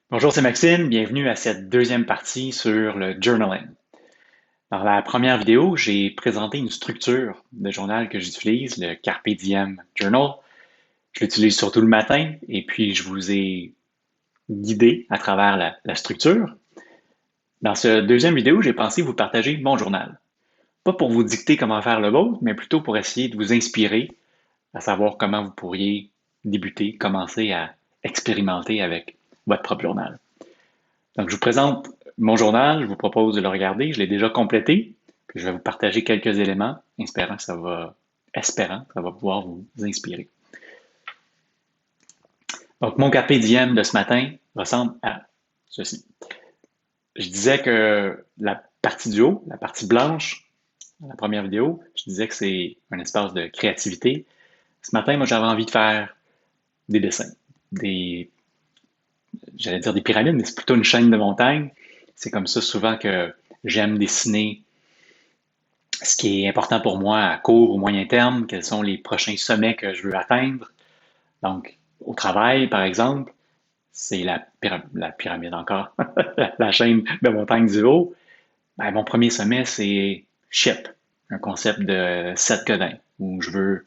Bonjour, c'est Maxime. Bienvenue à cette deuxième partie sur le journaling. Dans la première vidéo, j'ai présenté une structure de journal que j'utilise, le Carpe Diem Journal. Je l'utilise surtout le matin et puis je vous ai guidé à travers la structure. Dans cette deuxième vidéo, j'ai pensé vous partager mon journal. Pas pour vous dicter comment faire le vôtre, mais plutôt pour essayer de vous inspirer à savoir comment vous pourriez débuter, commencer à expérimenter avec votre propre journal. Donc, je vous présente mon journal, je vous propose de le regarder, je l'ai déjà complété, puis je vais vous partager quelques éléments, espérant que ça va pouvoir vous inspirer. Donc, mon carpe diem de ce matin ressemble à ceci. Je disais que la partie du haut, la partie blanche, dans la première vidéo, je disais que c'est un espace de créativité. Ce matin, moi, j'avais envie de faire des dessins, des, j'allais dire des pyramides, mais c'est plutôt une chaîne de montagnes. C'est comme ça souvent que j'aime dessiner ce qui est important pour moi à court ou moyen terme, quels sont les prochains sommets que je veux atteindre. Donc, au travail, par exemple, c'est la pyramide encore, la chaîne de montagnes du haut. Ben, mon premier sommet, c'est SHIP, un concept de Seth Godin, où je veux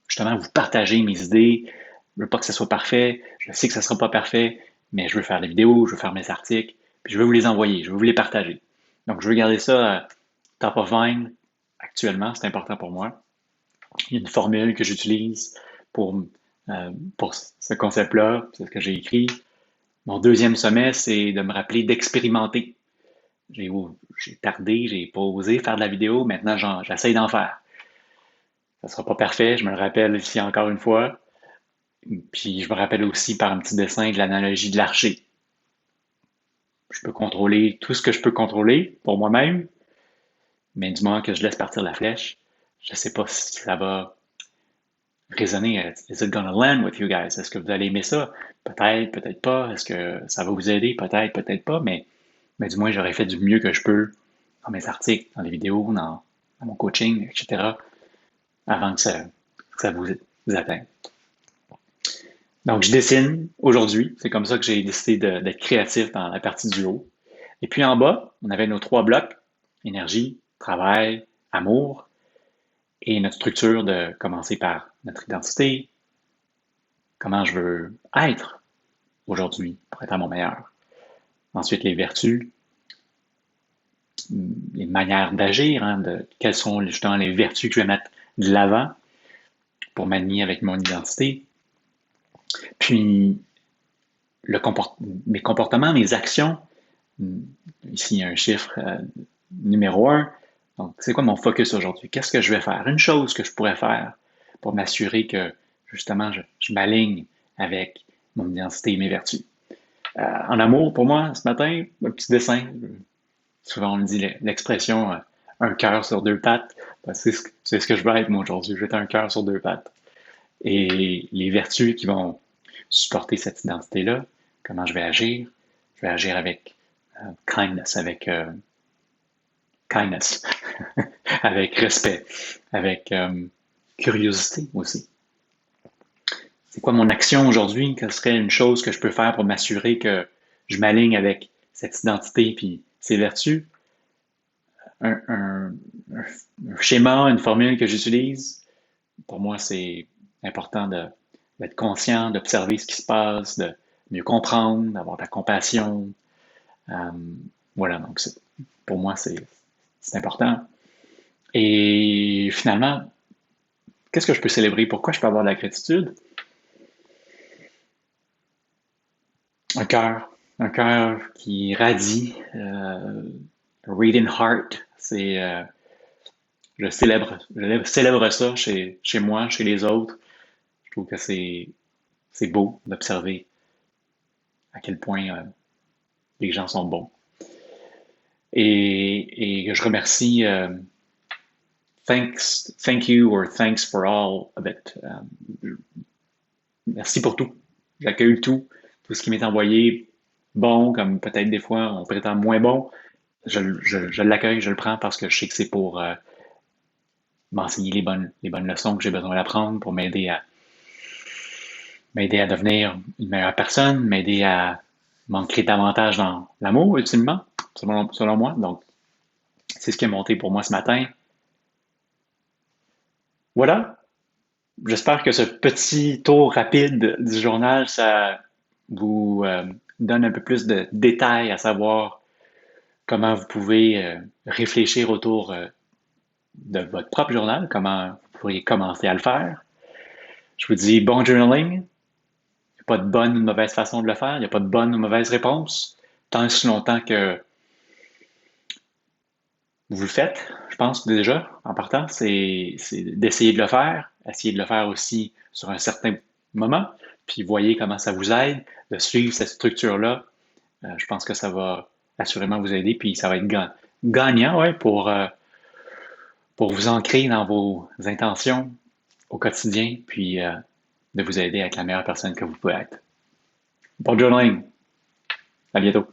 justement vous partager mes idées. Je veux pas que ce soit parfait, je sais que ce sera pas parfait, mais je veux faire des vidéos, je veux faire mes articles, puis je veux vous les envoyer, je veux vous les partager. Donc, je veux garder ça top of mind actuellement, c'est important pour moi. Il y a une formule que j'utilise pour, pour ce concept-là, c'est ce que j'ai écrit. Mon deuxième sommet, c'est de me rappeler d'expérimenter. J'ai tardé, j'ai pas osé faire de la vidéo, maintenant j'essaie d'en faire. Ça sera pas parfait, je me le rappelle ici encore une fois. Puis je me rappelle aussi par un petit dessin de l'analogie de l'archer. Je peux contrôler tout ce que je peux contrôler pour moi-même, mais du moment que je laisse partir la flèche, je sais pas si ça va résonner. Is it gonna land with you guys? Est-ce que vous allez aimer ça? Peut-être, peut-être pas. Est-ce que ça va vous aider? Peut-être, peut-être pas. Mais du moins, j'aurais fait du mieux que je peux dans mes articles, dans les vidéos, dans mon coaching, etc., avant que ça vous atteigne. Donc, je dessine aujourd'hui. C'est comme ça que j'ai décidé d'être créatif dans la partie du haut. Et puis en bas, on avait nos trois blocs, énergie, travail, amour, et notre structure de commencer par notre identité, comment je veux être aujourd'hui pour être à mon meilleur. Ensuite, les vertus, les manières d'agir, hein, quelles sont justement les vertus que je vais mettre de l'avant pour m'aligner avec mon identité. Puis, mes comportements, mes actions. Ici, il y a un chiffre numéro un. Donc, c'est quoi mon focus aujourd'hui? Qu'est-ce que je vais faire? Une chose que je pourrais faire pour m'assurer que, justement, je m'aligne avec mon identité et mes vertus. En amour, pour moi, ce matin, un petit dessin. Souvent, on me dit l'expression un cœur sur deux pattes. Ben, c'est ce que je veux être, moi, aujourd'hui. Je vais être un cœur sur deux pattes. Et les vertus qui vont supporter cette identité-là, comment je vais agir? Je vais agir avec kindness, kindness, avec respect, avec curiosité aussi. C'est quoi mon action aujourd'hui? Quelle serait une chose que je peux faire pour m'assurer que je m'aligne avec cette identité puis ces vertus? Un, un, un schéma, une formule que j'utilise, pour moi, c'est important d'être conscient, d'observer ce qui se passe, de mieux comprendre, d'avoir de la compassion. Euh, voilà, donc pour moi, c'est important. Et finalement, qu'est-ce que je peux célébrer? Pourquoi je peux avoir de la gratitude? Un cœur, un cœur qui radie, radiant heart. Je célèbre ça chez moi, chez les autres. Je trouve que c'est beau d'observer à quel point les gens sont bons. Et je remercie thank you or thanks for all of it. Merci pour tout. J'accueille tout ce qui m'est envoyé, bon, comme peut-être des fois on prétend moins bon. Je l'accueille, je le prends parce que je sais que c'est pour m'enseigner les bonnes leçons que j'ai besoin d'apprendre pour m'aider à devenir une meilleure personne, m'aider à m'ancrer davantage dans l'amour, ultimement, selon moi. Donc, c'est ce qui est monté pour moi ce matin. Voilà. J'espère que ce petit tour rapide du journal, ça vous donne un peu plus de détails à savoir comment vous pouvez réfléchir autour de votre propre journal, comment vous pourriez commencer à le faire. Je vous dis bon journaling. Il n'y a pas de bonne ou de mauvaise façon de le faire. Il n'y a pas de bonne ou mauvaise réponse. Tant et si longtemps que vous le faites, je pense déjà, en partant, c'est d'essayer de le faire, essayer de le faire aussi sur un certain moment, puis voyez comment ça vous aide de suivre cette structure-là. Je pense que ça va assurément vous aider, puis ça va être gagnant, ouais, pour vous ancrer dans vos intentions au quotidien, puis de vous aider à être la meilleure personne que vous pouvez être. Bon journaling, à bientôt.